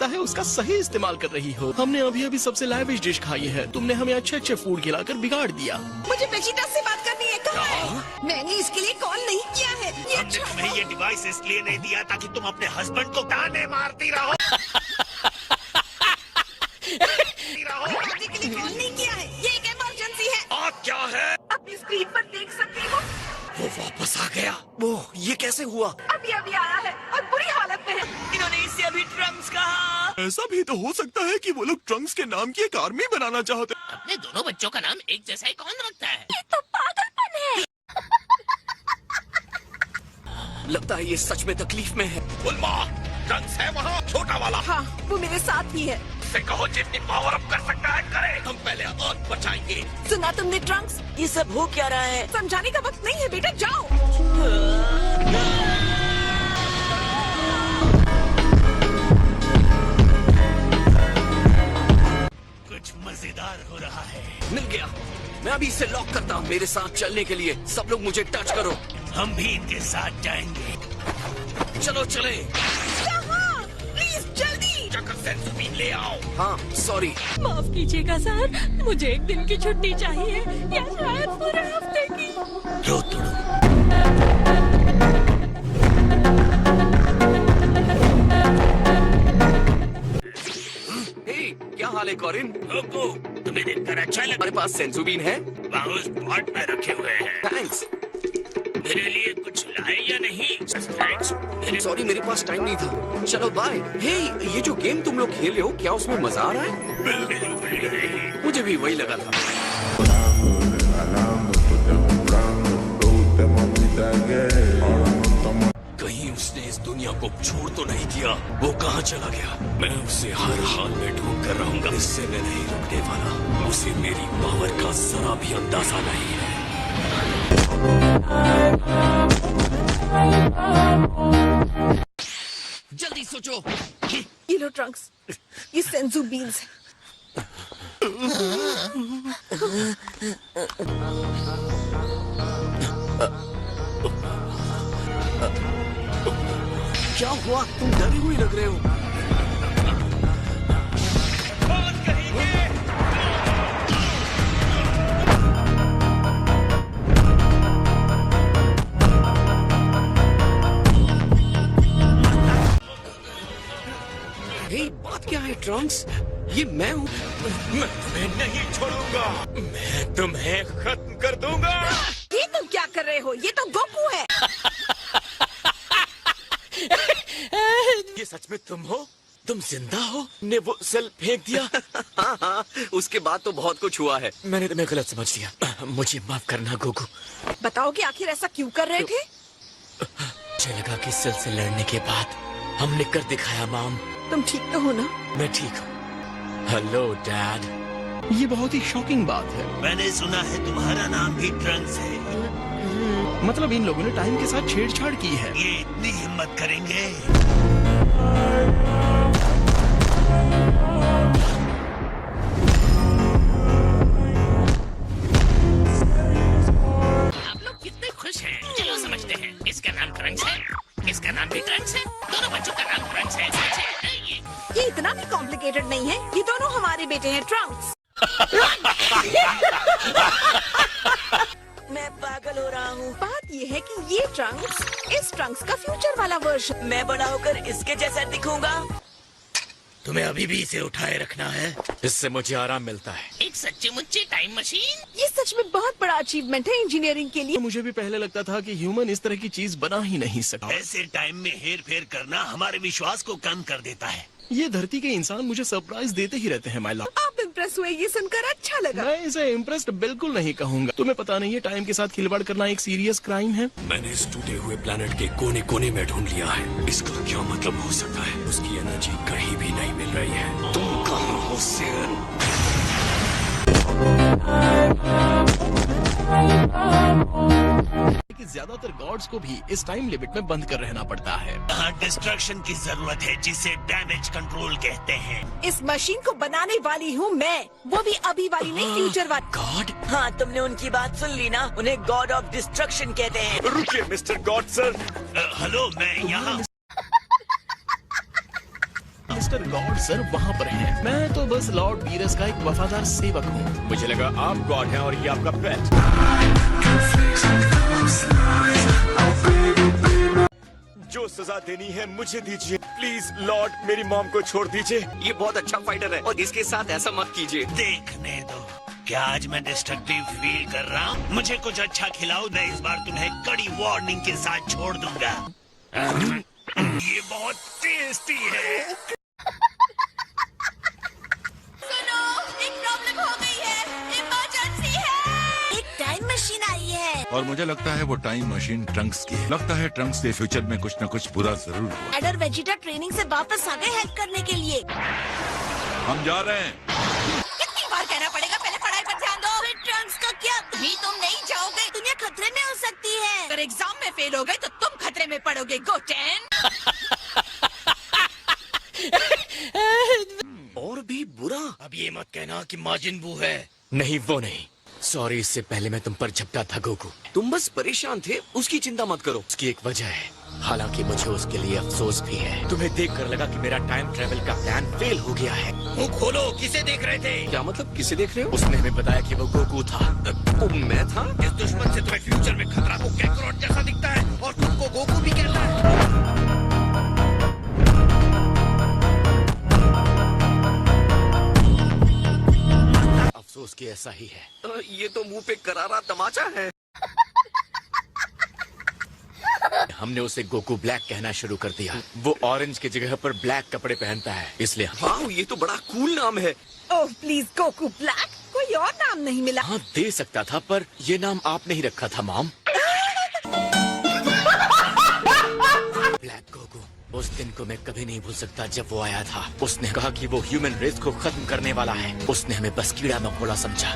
है उसका सही इस्तेमाल कर रही हो। हमने अभी अभी सबसे लाविश डिश खाई है, तुमने हमें अच्छे अच्छे फूड खिलाकर बिगाड़ दिया। मुझे बेचिटा से बात करनी है, कहाँ है? मैंने इसके लिए कॉल नहीं किया है। ये हमने तुम्हें ये डिवाइस इसलिए नहीं दिया ताकि तुम अपने हस्बैंड को ताने मारती रहो। शादी के लिए कॉल नहीं किया है, ये एक इमरजेंसी है। और क्या है? अपनी स्क्रीन पर देख सकती हो, वो वापस आ गया। वो ये कैसे हुआ? अभी अभी आया है और बुरी हालत में है। इन्होंने इससे अभी ट्रंक्स कहा। ऐसा भी तो हो सकता है कि वो लोग ट्रंक्स के नाम की एक आर्मी बनाना चाहते। अपने दोनों बच्चों का नाम एक जैसा ही कौन रखता है? ये तो पागलपन है। लगता है ये सच में तकलीफ में है। उल्मा, ट्रंक्स है वहाँ, छोटा वाला। हाँ, वो मेरे साथ ही है। उससे कहो जितनी पावर अप कर सकता है करे। हम पहले अर्थ बचाएंगे। सुना तुमने ट्रंक्स? ये सब हो क्या रहा है? समझाने का वक्त नहीं है बेटा, जाओ। कुछ मजेदार हो रहा है। मिल गया, मैं अभी इसे लॉक करता हूँ। मेरे साथ चलने के लिए सब लोग मुझे टच करो। हम भी इनके साथ जाएंगे। चलो चले। कहाँ? प्लीज जल्दी। चक्कर सेंस भी ले आओ। हाँ सॉरी। माफ कीजिएगा सर, मुझे एक दिन की छुट्टी चाहिए या शायद पूरे हफ्ते की। रो तोड़ो। हे, क्या हाल है कॉरिन? तुम्हें देखकर अच्छा लगा। हमारे पास सेंसुबीन है, उस पॉट में रखे हुए हैं। थैंक्स। मेरे लिए कुछ लाए या नहीं? थैंक्स। सॉरी मेरे पास टाइम नहीं था। चलो बाय। हे, ये जो गेम तुम लोग खेल रहे हो, क्या उसमें मजा आ रहा है? बिल्कुल नहीं। मुझे भी वही लगा था। कहीं उसने इस दुनिया को छोड़ तो नहीं दिया। वो कहाँ चला गया? मैं उसे हर हाल में ढूंढ कर रहूंगा। इससे मैं नहीं रुकने वाला। उसे मेरी पावर का जरा भी अंदाजा नहीं है। जल्दी सोचो। ये लो ट्रंक्स, ये सेंसू बीन्स है। क्या हुआ? तुम डरे हुए लग रहे हो। बात क्या है ट्रंक्स? ये मैं हूँ। मैं तुम्हें नहीं छोड़ूंगा। मैं तुम्हें खत्म कर दूंगा। ये तुम क्या कर रहे हो? ये तो गोकू है। ये सच में तुम हो? तुम जिंदा हो? ने वो सेल फेंक दिया। हाँ, उसके बाद तो बहुत कुछ हुआ है। मैंने तुम्हें गलत समझ लिया। मुझे माफ करना गोकू। बताओ कि आखिर ऐसा क्यों कर रहे थे? मुझे लगा कि सेल से लड़ने के बाद हमने कर दिखाया माम। तुम ठीक तो हो ना? मैं ठीक हूँ। Hello dad. ये बहुत ही शॉकिंग बात है। मैंने सुना है तुम्हारा नाम भी ट्रंक्स है। मतलब इन लोगों ने टाइम के साथ छेड़छाड़ की है। ये इतनी हिम्मत करेंगे? आप लोग कितने खुश हैं? चलो समझते हैं। इसका नाम ट्रंक्स है, इसका नाम भी ट्रंक्स है, दोनों बच्चों का नाम ट्रंक्स है। ये इतना भी कॉम्प्लिकेटेड नहीं है। ये दोनों हमारे बेटे हैं, ट्रंक्स। मैं पागल हो रहा हूँ। बात ये है कि ये ट्रंक्स इस ट्रंक्स का फ्यूचर वाला वर्जन। मैं बड़ा होकर इसके जैसा दिखूंगा। तुम्हें अभी भी इसे उठाए रखना है। इससे मुझे आराम मिलता है। एक सच्ची मुच्ची टाइम मशीन। ये सच में बहुत बड़ा अचीवमेंट है इंजीनियरिंग के लिए। मुझे भी पहले लगता था कि ह्यूमन इस तरह की चीज बना ही नहीं सकता। ऐसे टाइम में हेर फेर करना हमारे विश्वास को कम कर देता है। ये धरती के इंसान मुझे सरप्राइज देते ही रहते हैं माय लव। आप इम्प्रेस हुए, ये सुनकर अच्छा लगा। मैं इसे इम्प्रेस्ड बिल्कुल नहीं कहूँगा। तुम्हें पता नहीं है टाइम के साथ खिलवाड़ करना एक सीरियस क्राइम है। मैंने इस टूटे हुए प्लेनेट के कोने कोने में ढूंढ लिया है। इसका क्या मतलब हो सकता है? उसकी एनर्जी कहीं भी नहीं मिल रही है। तुम कहाँ हो सेल? कि ज्यादातर गॉड्स को भी इस टाइम लिमिट में बंद कर रहना पड़ता है। यहाँ डिस्ट्रक्शन की जरूरत है, जिसे डैमेज कंट्रोल कहते हैं। इस मशीन को बनाने वाली हूँ मैं, वो भी अभी वाली नहीं, फ्यूचर वाली। गॉड? हाँ, तुमने उनकी बात सुन ली ना? उन्हें गॉड ऑफ डिस्ट्रक्शन कहते हैं। रुकिए मिस्टर गॉड सर। हेलो, मैं यहाँ मिस्टर गॉड सर वहाँ पर हैं। मैं तो बस लॉर्ड बीरस का एक वफादार सेवक हूँ। मुझे लगा आप गॉड हैं और ये आपका पेट। जो सजा देनी है मुझे दीजिए प्लीज लॉर्ड, मेरी मॉम को छोड़ दीजिए। ये बहुत अच्छा फाइटर है और इसके साथ ऐसा मत कीजिए। देखने दो, क्या आज मैं डिस्ट्रक्टिव फील कर रहा हूँ? मुझे कुछ अच्छा खिलाओ, मैं इस बार तुम्हें कड़ी वार्निंग के साथ छोड़ दूंगा। ये बहुत टेस्टी है। सुनो, एक प्रॉब्लम हो गई है, इमरजेंसी है। एक टाइम मशीन आई है। और मुझे लगता है वो टाइम मशीन ट्रंक्स की है। लगता है ट्रंक्स के फ्यूचर में कुछ न कुछ बुरा जरूर हुआ। एडर वेजिटा ट्रेनिंग से वापस आ गए हेल्प करने के लिए। हम जा रहे हैं। कितनी बार कहना पड़ेगा, पहले पढ़ाई पर ध्यान दो। फिर ट्रंक्स का क्या? भी तुम नहीं जाओगे, दुनिया खतरे में हो सकती है। अगर एग्जाम में फेल हो गए तो तुम खतरे में पड़ोगे। गोटेन। और भी बुरा? अब ये मत कहना कि माजिन बू है। नहीं वो नहीं, सॉरी, इससे पहले मैं तुम पर झपटा था गोकू। तुम बस परेशान थे, उसकी चिंता मत करो। उसकी एक वजह है, हालांकि मुझे उसके लिए अफसोस भी है। तुम्हें देखकर लगा कि मेरा टाइम ट्रेवल का प्लान फेल हो गया है। मुंह खोलो, किसे देख रहे थे? क्या मतलब, किसे देख रहे हो? उसने हमें बताया कि वो गोकू था। वो मैं था? इस दुश्मन से तुम्हें फ्यूचर में खतरा को कैकरोट जैसा दिखता है और खुद को गोकू भी कहता है। अफसोस कि ऐसा ही है। ये तो मुंह पे करारा तमाचा है। हमने उसे गोकू ब्लैक कहना शुरू कर दिया। वो ऑरेंज की जगह पर ब्लैक कपड़े पहनता है, इसलिए। वाह, ये तो बड़ा कूल नाम है। Oh please, Goku black. कोई और नाम नहीं मिला? हाँ दे सकता था, पर ये नाम आपने ही रखा था मॉम। ब्लैक गोकू, उस दिन को मैं कभी नहीं भूल सकता जब वो आया था। उसने कहा कि वो ह्यूमन रेस को खत्म करने वाला है। उसने हमें बस कीड़ा मकोड़ा समझा।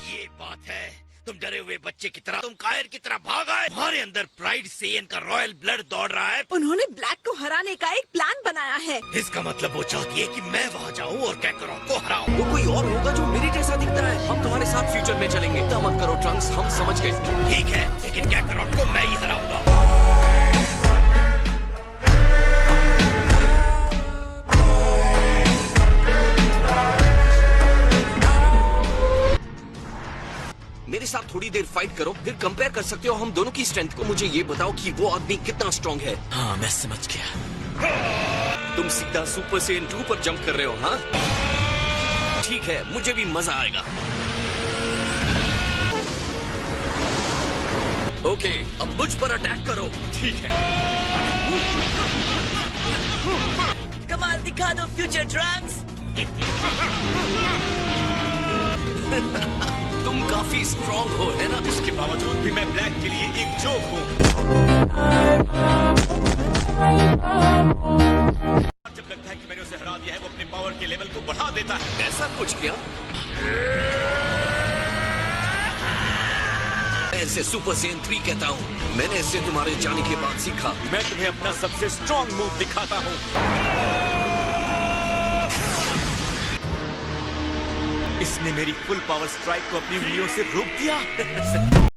ये बात है, तुम डरे हुए बच्चे की तरह, तुम कायर की तरह भाग आए। तुम्हारे अंदर प्राइड सेयन का रॉयल ब्लड दौड़ रहा है। उन्होंने ब्लैक को हराने का एक प्लान बनाया है। इसका मतलब वो चाहती है कि मैं वहाँ जाऊँ और कैकरोट को हराऊं। वो कोई और होगा जो मेरे जैसा दिखता है। हम तुम्हारे साथ फ्यूचर में चलेंगे। चिंता मत करो ट्रंक्स, हम समझ गए। ठीक है, लेकिन कैकरोट को मैं ही हराऊंगा। मेरे साथ थोड़ी देर फाइट करो, फिर कंपेयर कर सकते हो हम दोनों की स्ट्रेंथ को। मुझे ये बताओ कि वो आदमी कितना स्ट्रांग है। हाँ मैं समझ गया। तुम सीधा सुपर सेन 2 पर जंप कर रहे हो? हाँ ठीक है, मुझे भी मजा आएगा। ओके, अब मुझ पर अटैक करो। ठीक है। कमाल दिखा दो फ्यूचर ट्रंक्स। तुम काफी स्ट्रांग हो, है ना? इसके बावजूद भी मैं ब्लैक के लिए एक जोक हूँ। जब लगता है कि मैंने उसे हरा दिया है, वो अपने पावर के लेवल को बढ़ा देता है। ऐसा कुछ क्या? मैं इसे सुपर सेन 3 कहता हूँ। मैंने इसे तुम्हारे जाने के बाद सीखा। मैं तुम्हें अपना सबसे स्ट्रांग मूव दिखाता हूँ। इसने मेरी फुल पावर स्ट्राइक को अपनी उंगलियों से रोक दिया।